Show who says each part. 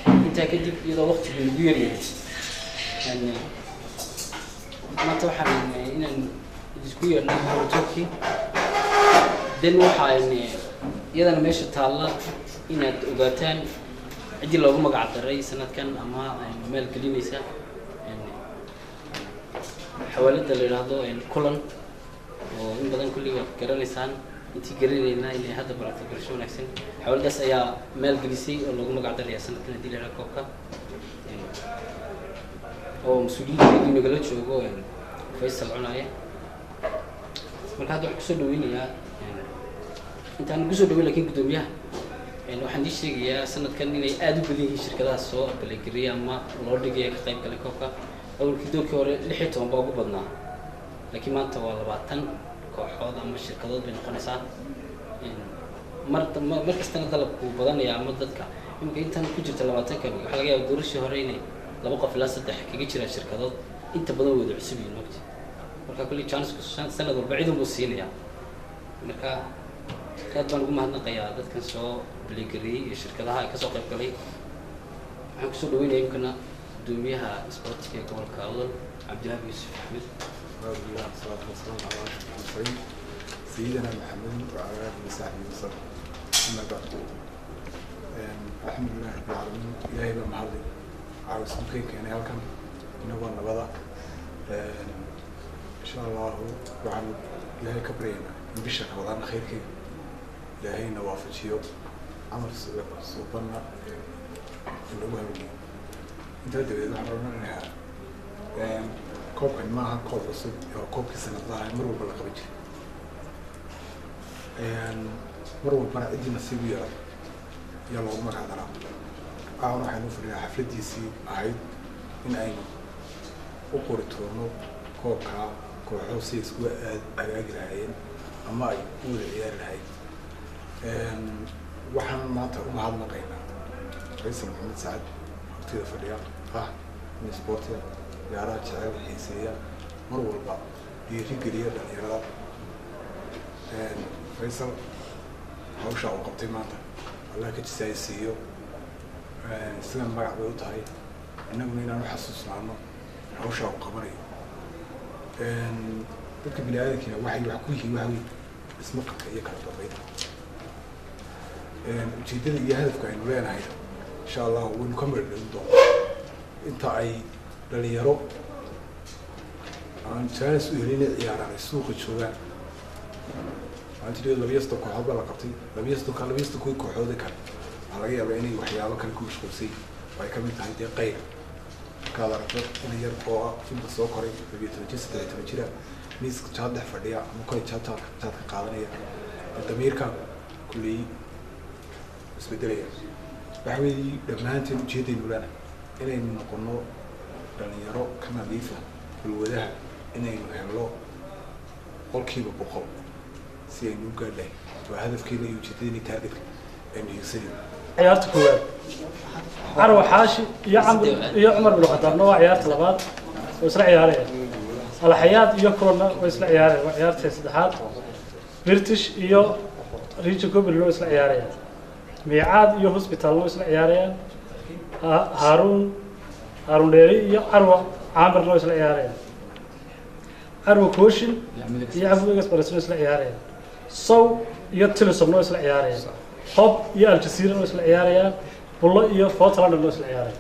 Speaker 1: أنت كدي إذا وقت بالبير يعني ما توحى إن الجزء نحن توكي دين وحى إن إذا أنا ماشي تعلق إن أوقاتان عندي لو ما قعدت الرئيس سنة كان أما مال كلينيسا يعني حوالي اللي هذا يعني كلن وإن بدن كل كرر لسان أنت قررنا إن هذا براتي برشون أحسن حوالي ده سيا مال كليسي لو ما قعدت الرئيس سنة كان دي لنا كوكا يعني هو مسؤولين اللي نقلت شو هو يعني فيصل عناية مركز هذا حسون وين يعني أنت عن جزء دوي لكن قدوميها يعني waxaan dii sheegayaa sanadkan inay aad u badan yihiin shirkadaha soo aqbalay ama loo dhigay ka qayb galay koobka awalkii doorkii hore 16 baa ugu badnaa laakiin maanta waa 20 kooxood ama shirkadood bay noqonaysaa markastana dalabku badanaya ama dadka imika intan ku jirta 20 ka waxa laga yaabaa doorashii hore inay 2 qof ilaa 3 kaga jiraan shirkadood inta badan wada cusub yihiin waqti marka kulli chance sanad walba cid uu siinaya marka كاد بنقوم هذا قيادة كان سو بليجري الشركة هاي كسوق قبلي عم كسر دوين يمكن دوميها سبورت كي قول كاول عبد الوهاب يوسف أحمد
Speaker 2: رضي الله والصلاة والسلام على أشرف المرسلين سيدنا محمد وعلى آله وصحبه وسلم أما بعد الحمد لله رب العالمين إلهي بمحضر على سمكين كان هالكم نبغى نبضع إن شاء الله وعن إلهي كبرينا نبشر وضعنا خير كي إلهي نوافجيو عمل سوبرنا اللي هو هالوجي أنت تدري إذا عملنا إنها كوب كان معها كوب رصيد أو كوب كسنة ضاع مرور بالقبض مرور بنا إدي نسيبيا يلا عمر هذا أنا حنوفر حفلة دي سي عيد من أين أقول تورنو كوب كا كوب حوسيس وأجاجر هاين أما يقول العيال هاي waxaan maanta u mahadnaqaynaa Faysal Maxamed Saad waqtiga fadhiya min sportiga ciyaaraha jecel xiiseeya mar walba dhiirigeliya dhalinyarada Faysal hawsha uu qabtay maanta Allah ka jisaysiiyo sida magac bay u tahay innaguna inaan u xasuusnaano hawsha uu qabanayo dadka bini'aadamka waxay wax ku yihiin waxa weey ismaqalka iyo kala dambeynta ujeedada iyo hadafka aynu leenahay insha Allah waynu ka mardhin doono inta ay dhalinyaro aan chance u helin ciyaaraan suuqa joogaan anti dad labiyasta kooxood la qabtay labiyasta kooxood kale waxa laga yaabaa inay waxyaabo kale ku mashquulsay way ka mid tahay qayb ka aragto in yar oo inta soo koray 23 jira miiska jaad fadhiya ama koy jaad ka qaadanaya damiirka kulli isbedelaya waxweey dhamaanteen ujeedaynu lana inaynu noqono dhalinyaro ka nadiifa kulwadaha inaynu helo qolkiiba boqol si aynu gaadhay waa hadafkeena iyo ujeedadeenii taargetka aynu hiigsanayno
Speaker 3: ciyaarta koowaad carwa xaashi iyo cumar bin khataab noo ciyaarta labaad oo isla ciyaaraya alxayaad iyo kulana oo isla ciyaaraya waa ciyaarta saddexaad British iyo Richo Kobel loo isla ciyaaraya ميعاد يو هوسبيتال لو اسلا عياريان هارون ديري يو عروة عامر لو اسلا عياريان عروة كوشن يعفو إكسبرس لو اسلا عياريان صو يو تلسم لو اسلا عياريان هوب يو الجزيرة لو اسلا عياريان بولا يو فوتلاند لو اسلا عياريان